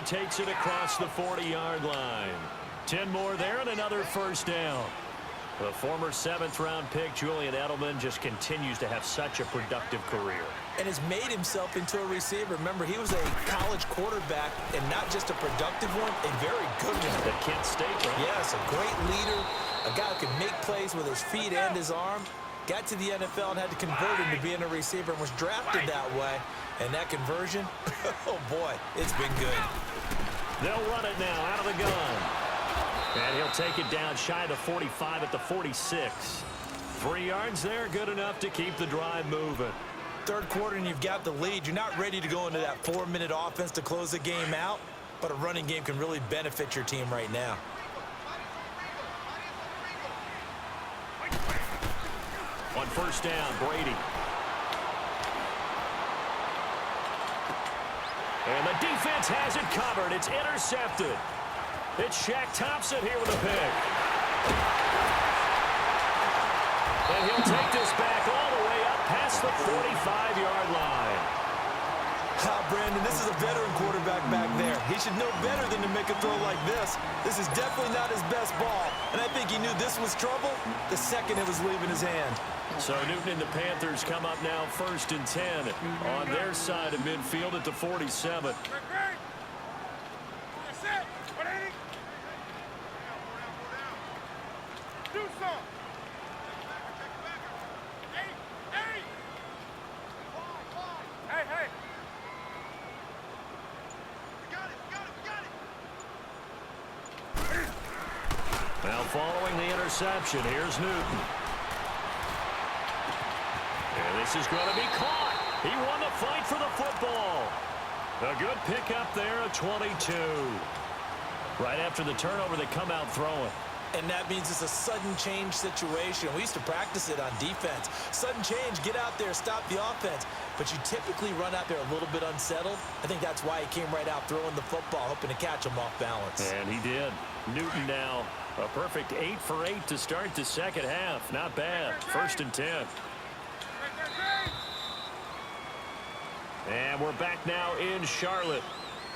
takes it across the 40-yard line. 10 more there and another first down. The former 7th-round pick, Julian Edelman, just continues to have such a productive career. And has made himself into a receiver. Remember, he was a college quarterback, and not just a productive one, a very good one. At Kent State, right? Yes, a great leader, a guy who can make plays with his feet and his arm. Got to the NFL and had to convert him to being a receiver and was drafted that way. And that conversion, oh boy, it's been good. They'll run it now out of the gun. And he'll take it down shy of the 45 at the 46. 3 yards there, good enough to keep the drive moving. Third quarter and you've got the lead. You're not ready to go into that 4-minute offense to close the game out, but a running game can really benefit your team right now. On first down, Brady. And the defense has it covered. It's intercepted. It's Shaq Thompson here with a pick. And he'll take this back all the way up past the 45-yard line. Brandon, this is a veteran quarterback back there. He should know better than to make a throw like this. This is definitely not his best ball, and I think he knew this was trouble the second it was leaving his hand. So Newton and the Panthers come up now 1st and 10 on their side of midfield at the 47. Now following the interception, here's Newton. And this is going to be caught. He won the fight for the football. A good pickup there at 22. Right after the turnover, they come out throwing. And that means it's a sudden change situation. We used to practice it on defense. Sudden change, get out there, stop the offense. But you typically run out there a little bit unsettled. I think that's why he came right out throwing the football, hoping to catch him off balance. And he did. Newton now a perfect 8 for 8 to start the second half. Not bad. 1st and 10. And we're back now in Charlotte.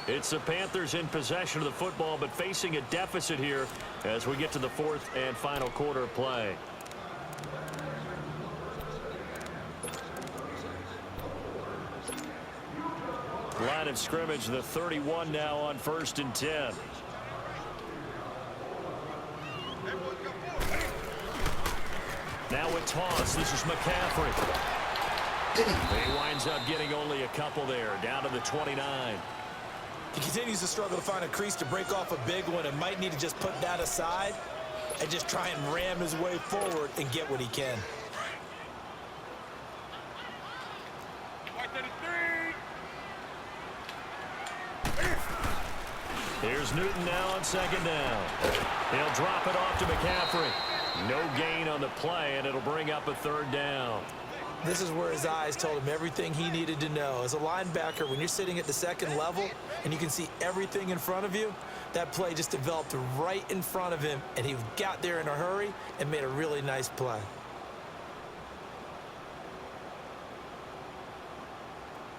It's the Panthers in possession of the football, but facing a deficit here as we get to the 4th and final quarter of play. Line of scrimmage, the 31 now on 1st and 10. Now a toss. This is McCaffrey. He winds up getting only a couple there, down to the 29. He continues to struggle to find a crease to break off a big one and might need to just put that aside and just try and ram his way forward and get what he can. Here's Newton now on 2nd down. He'll drop it off to McCaffrey. No gain on the play, and it'll bring up a 3rd down. This is where his eyes told him everything he needed to know. As a linebacker, when you're sitting at the 2nd level and you can see everything in front of you, that play just developed right in front of him, and he got there in a hurry and made a really nice play.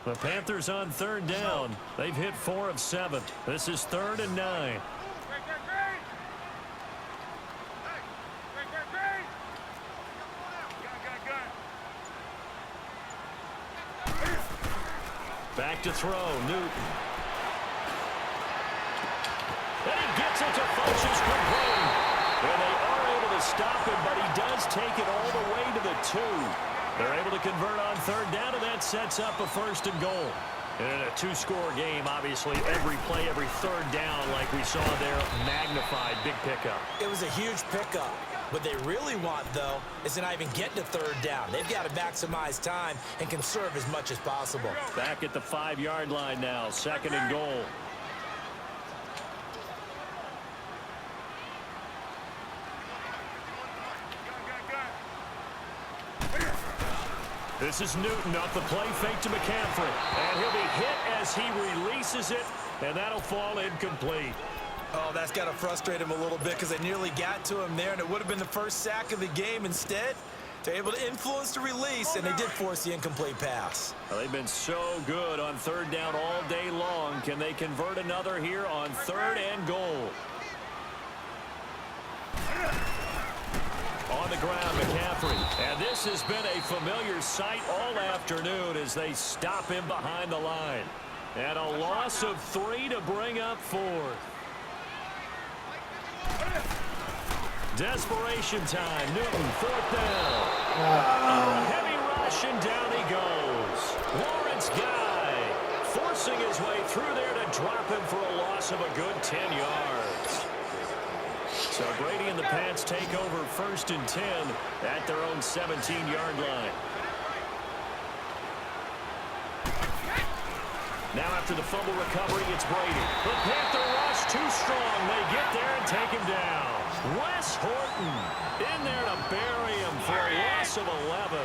The Panthers on 3rd down. They've hit 4 of 7. This is 3rd and 9. Back to throw, Newton. And he gets it to Funchess complete. And they are able to stop him, but he does take it all the way to the 2. They're able to convert on 3rd down, and that sets up a 1st and goal. In a 2-score game, obviously, every play, every 3rd down, like we saw there, magnified, big pickup. It was a huge pickup. What they really want, though, is to not even get to 3rd down. They've got to maximize time and conserve as much as possible. Back at the 5-yard line now, 2nd and goal. This is Newton off the play fake to McCaffrey. And he'll be hit as he releases it, and that'll fall incomplete. Oh, that's got to frustrate him a little bit because they nearly got to him there, and it would have been the first sack of the game. Instead, They're able to influence the release, and they did force the incomplete pass. Well, they've been so good on third down all day long. Can they convert another here on 3rd and goal? On the ground, McCaffrey. And this has been a familiar sight all afternoon as they stop him behind the line. And a loss of 3 to bring up 4th. Desperation time. Newton, 4th down. Heavy rush, and down he goes. Lawrence Guy forcing his way through there to drop him for a loss of a good 10 yards. So Brady and the Pats take over 1st and 10 at their own 17-yard line. Now after the fumble recovery, it's Brady. The Panther rush too strong. They get there and take him down. Wes Horton in there to bury him for a loss of 11.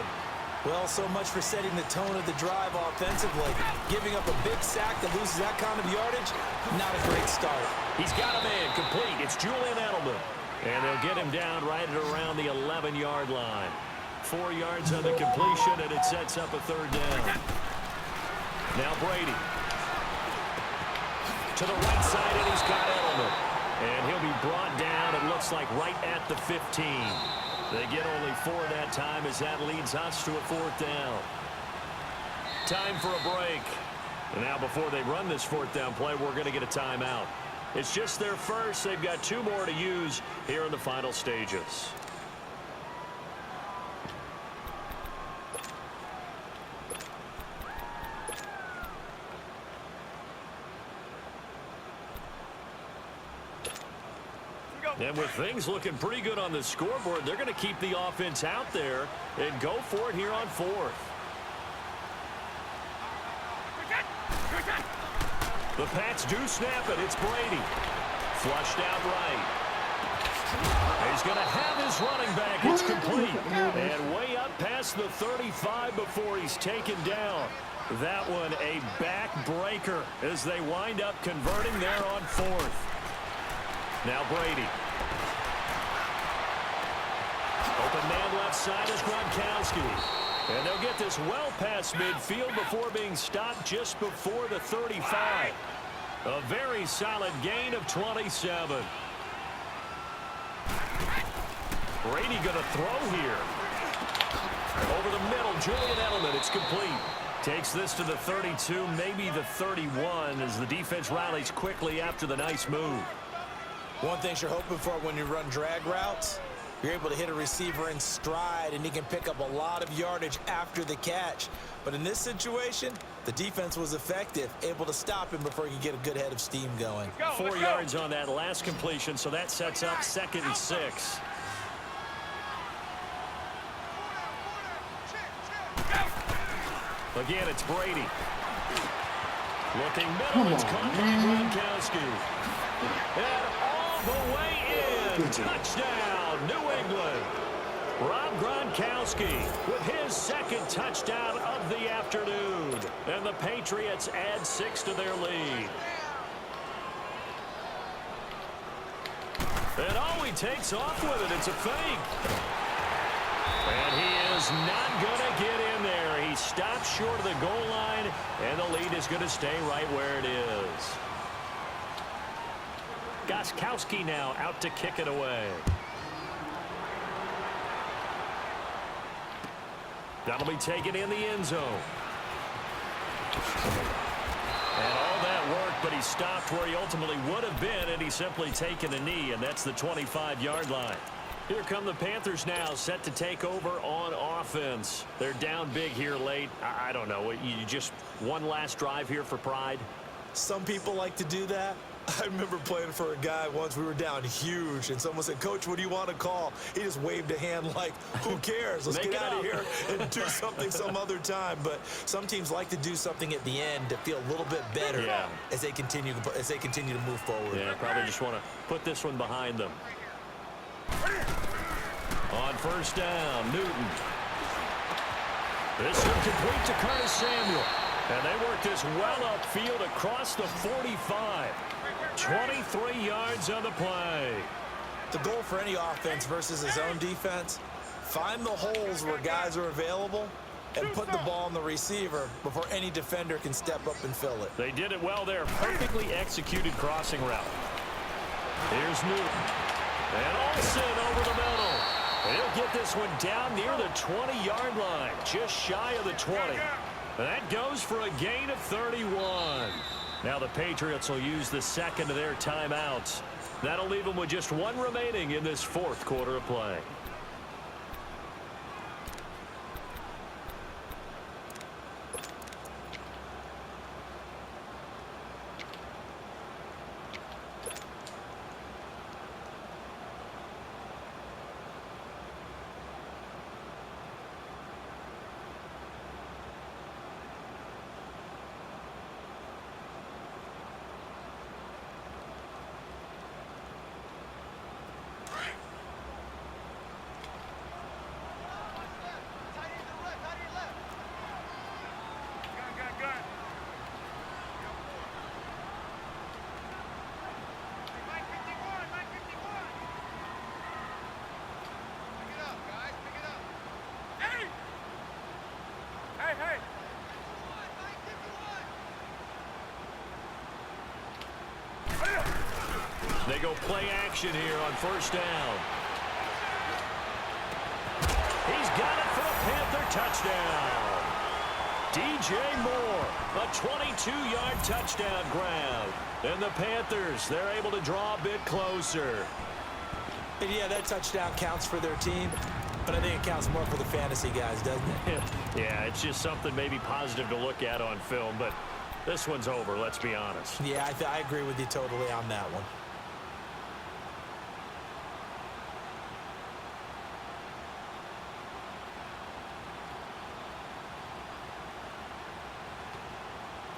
Well, so much for setting the tone of the drive offensively. Giving up a big sack that loses that kind of yardage, not a great start. He's got a man complete. It's Julian Edelman. And they'll get him down right at around the 11-yard line. 4 yards on the completion, and it sets up a 3rd down. Now Brady. To the right side, and he's got Edelman. And he'll be brought down, it looks like, right at the 15. They get only 4 that time as that leads us to a 4th down. Time for a break. And now before they run this 4th down play, we're going to get a timeout. It's just their first. They've got 2 more to use here in the final stages. And with things looking pretty good on the scoreboard, they're going to keep the offense out there and go for it here on 4th. The Pats do snap it. It's Brady. Flushed out right. He's going to have his running back. It's complete. And way up past the 35 before he's taken down. That one a backbreaker as they wind up converting there on 4th. Now Brady. Open man left side is Gronkowski. And they'll get this well past midfield before being stopped just before the 35. A very solid gain of 27. Brady going to throw here. Over the middle, Julian Edelman. It's complete. Takes this to the 32, maybe the 31, as the defense rallies quickly after the nice move. One thing you're hoping for when you run drag routes, you're able to hit a receiver in stride, and he can pick up a lot of yardage after the catch. But in this situation, the defense was effective, able to stop him before he could get a good head of steam going. 4 yards on that last completion, so that sets up 2nd and 6. Again, it's Brady. Looking middle, it's caught by Gronkowski. And all the way in. Touchdown, New England. Rob Gronkowski with his 2nd touchdown of the afternoon. And the Patriots add 6 to their lead. And oh, he takes off with it. It's a fake. And he is not going to get in there. He stops short of the goal line, and the lead is going to stay right where it is. Gronkowski now out to kick it away. That'll be taken in the end zone. And all that worked, but he stopped where he ultimately would have been, and he's simply taken a knee, and that's the 25-yard line. Here come the Panthers now, set to take over on offense. They're down big here late. I don't know. You just one last drive here for pride? Some people like to do that. I remember playing for a guy once. We were down huge, and someone said, "Coach, what do you want to call?" He just waved a hand like, who cares? Let's get out of here and do something some other time. But some teams like to do something at the end to feel a little bit better as they continue to move forward. Yeah, probably just want to put this one behind them. On first down, Newton. This one complete to Curtis Samuel. And they work this well upfield across the 45. 23 yards on the play. The goal for any offense versus his own defense, Find the holes where guys are available and put the ball on the receiver before any defender can step up and fill it. They did it well there. Perfectly executed crossing route. Here's Newton. And Olsen over the middle. He'll get this one down near the 20-yard line, just shy of the 20. That goes for a gain of 31. Now the Patriots will use the second of their timeouts. That'll leave them with just one remaining in this fourth quarter of play. They go play action here on first down. He's got it for a Panther touchdown. DJ Moore, a 22-yard touchdown grab. And the Panthers, they're able to draw a bit closer. And yeah, that touchdown counts for their team, but I think it counts more for the fantasy guys, doesn't it? Yeah, it's just something maybe positive to look at on film, but this one's over, let's be honest. Yeah, I agree with you totally on that one.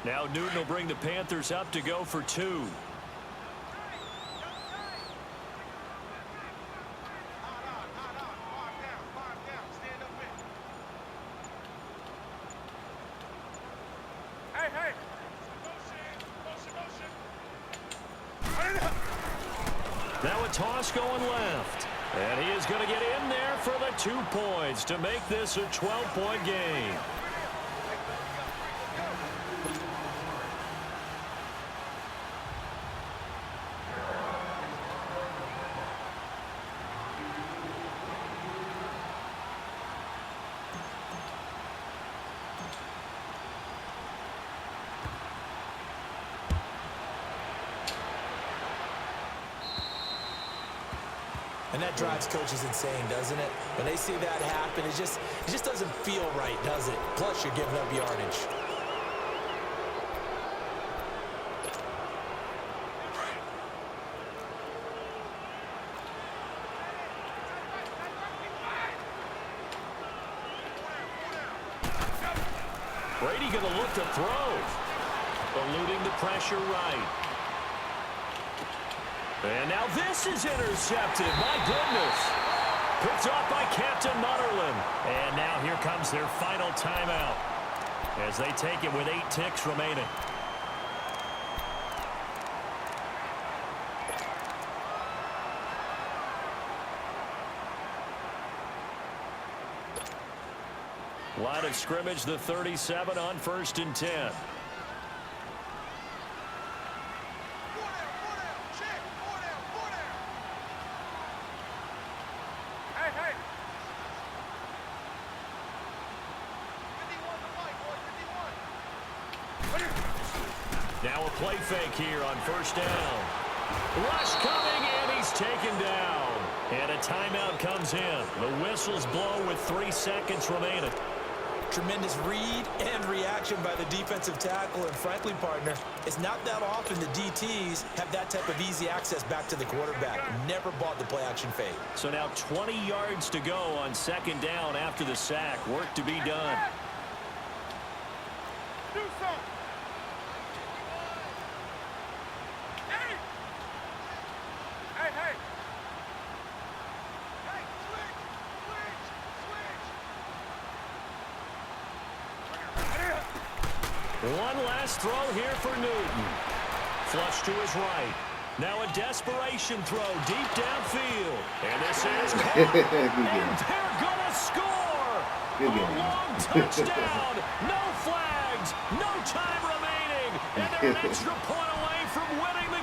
Now Newton will bring the Panthers up to go for two. Now a toss going left. And he is going to get in there for the 2 points to make this a 12-point game. And that drives coaches insane, doesn't it? When they see that happen, it just doesn't feel right, does it? Plus, you're giving up yardage. Brady going to look to throw. Eluding the pressure right. And now this is intercepted. My goodness. Picked off by Captain Mutterland. And now here comes their final timeout as they take it with 8 ticks remaining. Line of scrimmage, the 37 on 1st and 10. Now a play fake here on 1st down. Rush coming, and he's taken down. And a timeout comes in. The whistles blow with 3 seconds remaining. Tremendous read and reaction by the defensive tackle. And frankly, partner, it's not that often the DTs have that type of easy access back to the quarterback. Never bought the play action fake. So now 20 yards to go on 2nd down after the sack. Work to be done. Do something. Hey. One last throw here for Newton. Flush to his right. Now a desperation throw deep downfield. And this is caught. And they're going to score. Good A game. long touchdown. No flags. No time remaining. And they're an extra point away from winning the